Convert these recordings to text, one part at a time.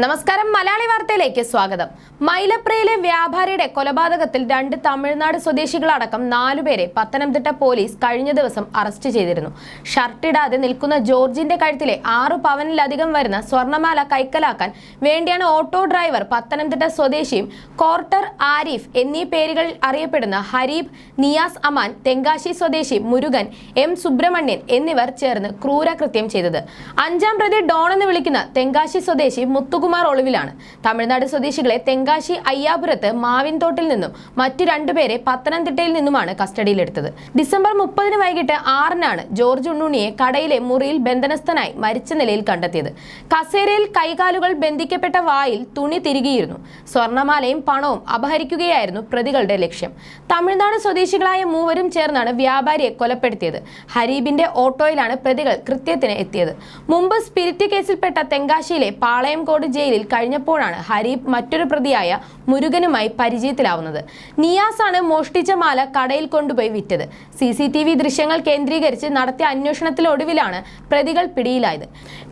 നമസ്കാരം മലയാളി വാർത്തയിലേക്ക് സ്വാഗതം. മൈലപ്രയിലെ വ്യാപാരിയുടെ കൊലപാതകത്തിൽ 2 തമിഴ്നാട് സ്വദേശികളടക്കം 4 പേരെ പത്തനംതിട്ട പോലീസ് കഴിഞ്ഞ ദിവസം അറസ്റ്റ് ചെയ്തിരുന്നു. ഷർട്ടിടാതെ നിൽക്കുന്ന ജോർജിന്റെ കഴുത്തിലെ 6 പവനിലധികം വരുന്ന സ്വർണ്ണമാല കൈക്കലാക്കാൻ വേണ്ടിയാണ് ഓട്ടോ ഡ്രൈവർ പത്തനംതിട്ട സ്വദേശിയും കോർട്ടർ ആരിഫ് എന്നീ പേരുകൾ അറിയപ്പെടുന്ന ഹരീബ്, നിയാസ് അമാൻ, തെങ്കാശി സ്വദേശി മുരുകൻ, എം സുബ്രഹ്മണ്യൻ എന്നിവർ ചേർന്ന് ക്രൂരകൃത്യം ചെയ്തത്. 5ാം പ്രതി ഡോൺ എന്ന് വിളിക്കുന്ന തെങ്കാശി സ്വദേശി മുത്തുകുമാർ ഒളിവിലാണ്. തമിഴ്നാട് സ്വദേശികളെ തെങ്കാശി അയ്യാപുരത്ത് മാവിൻതോട്ടിൽ നിന്നും മറ്റു 2 പേരെ പത്തനംതിട്ടയിൽ നിന്നുമാണ് കസ്റ്റഡിയിലെടുത്തത്. ഡിസംബർ 30 വൈകിട്ട് 6-നാണ് ജോർജ് ഉണ്ണുണ്ണിയെ കടയിലെ മുറിയിൽ ബന്ധനസ്ഥനായി മരിച്ച നിലയിൽ കണ്ടെത്തിയത്. കസേരയിൽ കൈകാലുകൾ ബന്ധിക്കപ്പെട്ട വായിൽ തുണി തിരുകിയിരുന്നു. സ്വർണ്ണമാലയും പണവും അപഹരിക്കുകയായിരുന്നു പ്രതികളുടെ ലക്ഷ്യം. തമിഴ്നാട് സ്വദേശികളായ 3 ചേർന്നാണ് വ്യാപാരിയെ കൊലപ്പെടുത്തിയത്. ഹരീബിന്റെ ഓട്ടോയിലാണ് പ്രതികൾ കൃത്യത്തിന് എത്തിയത്. മുമ്പ് സ്പിരിറ്റ് കേസിൽപ്പെട്ട തെങ്കാശിയിലെ പാളയംകോട് ജയിലിൽ കഴിഞ്ഞപ്പോഴാണ് ഹരീബ് മറ്റൊരു പ്രതിയായ മുരുകനുമായി പരിചയത്തിലാവുന്നത്. നിയാസാണ് മോഷ്ടിച്ച മാല കടയിൽ കൊണ്ടുപോയി വിറ്റത്. CCTV ദൃശ്യങ്ങൾ കേന്ദ്രീകരിച്ച് നടത്തിയ അന്വേഷണത്തിലൊടുവിലാണ് പ്രതികൾ പിടിയിലായത്.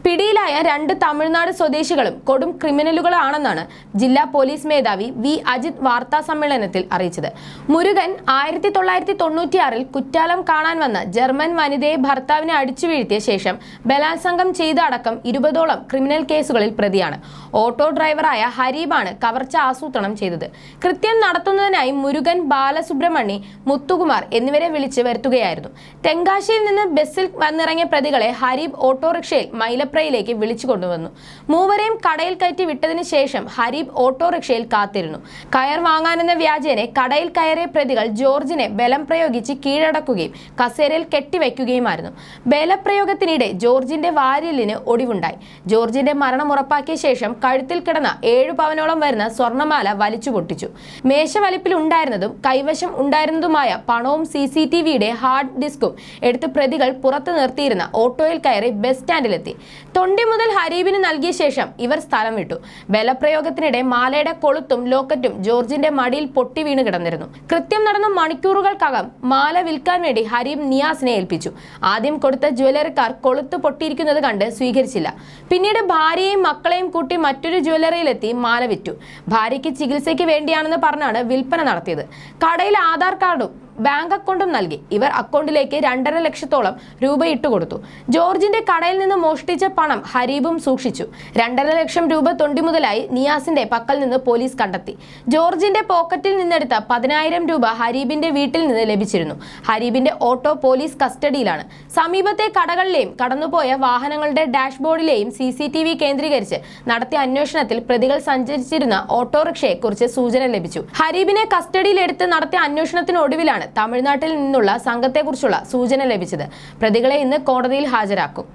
പിടിയിലായ 2 തമിഴ്നാട് സ്വദേശികളും കൊടും ക്രിമിനലുകളാണെന്നാണ് ജില്ലാ പോലീസ് മേധാവി വി അജിത് വാർത്താ സമ്മേളനത്തിൽ അറിയിച്ചത്. മുരുകൻ 1996-ൽ കുറ്റാലം കാണാൻ വന്ന ജർമ്മൻ വനിതയെ ഭർത്താവിനെ അടിച്ചു വീഴ്ത്തിയ ശേഷം ബലാത്സംഗം ചെയ്ത അടക്കം 20ഓളം ക്രിമിനൽ കേസുകളിൽ പ്രതിയാണ്. ഓട്ടോ ഡ്രൈവറായ ഹരീബാണ് കവർച്ച ആസൂത്രണം ചെയ്തത്. കൃത്യം നടത്തുന്നതിനായി മുരുകൻ, ബാലസുബ്രഹ്മണി, മുത്തുകുമാർ എന്നിവരെ വിളിച്ച് വരുത്തുകയായിരുന്നു. തെങ്കാശിയിൽ നിന്ന് ബസ്സിൽ വന്നിറങ്ങിയ പ്രതികളെ ഹരീബ് ഓട്ടോറിക്ഷയിൽ മൈലപ്രയിലേക്ക് വിളിച്ചു കൊണ്ടുവന്നു. 3 കടയിൽ കയറ്റി വിട്ടതിന് ശേഷം ഹരീബ് ഓട്ടോറിക്ഷയിൽ കാത്തിരുന്നു. കയർ വാങ്ങാനെന്ന വ്യാജേനെ കടയിൽ കയറിയ പ്രതികൾ ജോർജിനെ ബലം പ്രയോഗിച്ച് കീഴടക്കുകയും കസേരയിൽ കെട്ടിവെക്കുകയുമായിരുന്നു. ബലപ്രയോഗത്തിനിടെ ജോർജിന്റെ വാരിയലിന് ഒടിവുണ്ടായി. ജോർജിന്റെ മരണം ഉറപ്പാക്കിയ ശേഷം കഴുത്തിൽ കിടന്ന 7 പവനോളം വരുന്ന സ്വർണ്ണമാല വലിച്ചു പൊട്ടിച്ചു. മേശവലിപ്പിൽ ഉണ്ടായിരുന്നതും കൈവശം ഉണ്ടായിരുന്നതുമായ പണവും CCTVയുടെ ഹാർഡ് ഡിസ്കും എടുത്ത് പ്രതികൾ പുറത്തു നിർത്തിയിരുന്ന ഓട്ടോയിൽ കയറി ബസ് സ്റ്റാൻഡിലെത്തി. തൊണ്ടി മുതൽ ഹരീബിന് നൽകിയ ശേഷം ഇവർ സ്ഥലം വിട്ടു. ബലപ്രയോഗത്തിനിടെ മാലയുടെ കൊളുത്തും ലോക്കറ്റും ജോർജിന്റെ മടിയിൽ പൊട്ടി വീണ് കിടന്നിരുന്നു. കൃത്യം നടന്ന മണിക്കൂറുകൾക്കകം മാല വിൽക്കാൻ വേണ്ടി ഹരീബ് നിയാസിനെ ഏൽപ്പിച്ചു. ആദ്യം കൊടുത്ത ജ്വല്ലറിക്കാർ കൊളുത്ത് പൊട്ടിയിരിക്കുന്നത് കണ്ട് സ്വീകരിച്ചില്ല. പിന്നീട് ഭാര്യയെയും മക്കളെയും കൂട്ടി മറ്റൊരു ജ്വല്ലറിയിലെത്തി മാല വിറ്റു. ഭാര്യയ്ക്ക് ചികിത്സയ്ക്ക് വേണ്ടിയാണെന്ന് പറഞ്ഞാണ് വിൽപ്പന നടത്തിയത്. കടയിൽ ആധാർ കാർഡും ബാങ്ക് അക്കൗണ്ടും നൽകി. ഇവർ അക്കൗണ്ടിലേക്ക് 2.5 ലക്ഷത്തോളം രൂപ ഇട്ടുകൊടുത്തു. ജോർജിന്റെ കടയിൽ നിന്ന് മോഷ്ടിച്ച പണം ഹരീബും സൂക്ഷിച്ചു. 2.5 ലക്ഷം രൂപ തൊണ്ടി മുതലായി നിയാസിന്റെ പക്കൽ നിന്ന് പോലീസ് കണ്ടെത്തി. ജോർജിന്റെ പോക്കറ്റിൽ നിന്നെടുത്ത 10,000 രൂപ ഹരീബിന്റെ വീട്ടിൽ നിന്ന് ലഭിച്ചിരുന്നു. ഹരീബിന്റെ ഓട്ടോ പോലീസ് കസ്റ്റഡിയിലാണ്. സമീപത്തെ കടകളിലെയും കടന്നുപോയ വാഹനങ്ങളുടെ ഡാഷ്ബോർഡിലെയും CCTV കേന്ദ്രീകരിച്ച് നടത്തിയ അന്വേഷണത്തിൽ പ്രതികൾ സഞ്ചരിച്ചിരുന്ന ഓട്ടോറിക്ഷയെ കുറിച്ച് സൂചന ലഭിച്ചു. ഹരീബിനെ കസ്റ്റഡിയിലെടുത്ത് നടത്തിയ അന്വേഷണത്തിനൊടുവിലാണ് തമിഴ്നാട്ടിൽ നിന്നുള്ള സംഘത്തെക്കുറിച്ചുള്ള സൂചന ലഭിച്ചത്. പ്രതികളെ ഇന്ന് കോടതിയിൽ ഹാജരാക്കും.